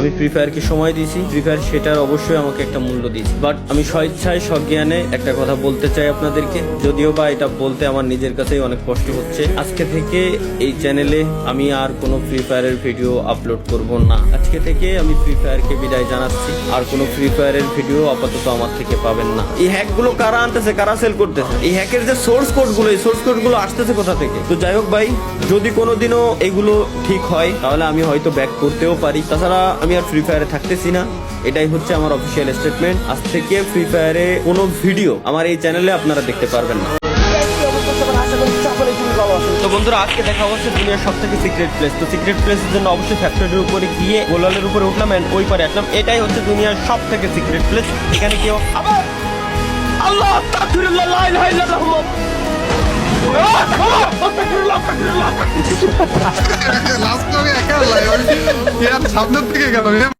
আমি ফ্রি ফায়ারকে সময় দিয়েছি, ফ্রি ফায়ার সেটার অবশ্যই আমাকে একটা মূল্য দিয়েছি। বাট আমি স্বেচ্ছায় সজ্ঞানে একটা কথা বলতে চাই আপনাদেরকে, যদিও বা এটা বলতে আমার নিজের কাছেই অনেক কষ্ট হচ্ছে। আজকে থেকে এই চ্যানেলে আমি আর কোনো ফ্রি ফায়ারের ভিডিও আপলোড করব না। আজকে থেকে আমি ফ্রি ফায়ারকে বিদায় জানাচ্ছি। আর কোনো ফ্রি ফায়ারের ভিডিও আপাতত আমার থেকে পাবেন না। এই হ্যাকগুলো কারা আনতেছে, কারা সেল করতেছে, এই হ্যাকের যে সোর্স কোডগুলো, এই সোর্স কোডগুলো আসতেছে কোথা থেকে? তো যাই হোক ভাই, যদি কোনোদিনও এগুলো ঠিক হয় তাহলে আমি হয়তো ব্যাক করতেও পারি। তাছাড়া আমি আর ফ্রি ফায়ারে থাকতেছি না, এটাই হচ্ছে আমার অফিসিয়াল স্টেটমেন্ট। আজ থেকে ফ্রি ফায়ারে কোনো ভিডিও আমার এই চ্যানেলে আপনারা দেখতে পারবেন না। তো বন্ধুরা, আজকে দেখা হচ্ছে দুনিয়ার সব থেকে সিক্রেট প্লেস। তো সিক্রেট প্লেসের জন্য অবশ্যই ফ্যাক্টরির উপরে গিয়ে গোলালের উপরে উঠলাম এন্ড ওই পারে আসলাম। এটাই হচ্ছে দুনিয়ার সব থেকে সিক্রেট প্লেস। এখানে কেউ আবার আল্লাহ আস্তাগফিরুল্লাহ লা ইলাহা ইল্লাল্লাহ লাস্ট আমি একা সামনের দিকে গেল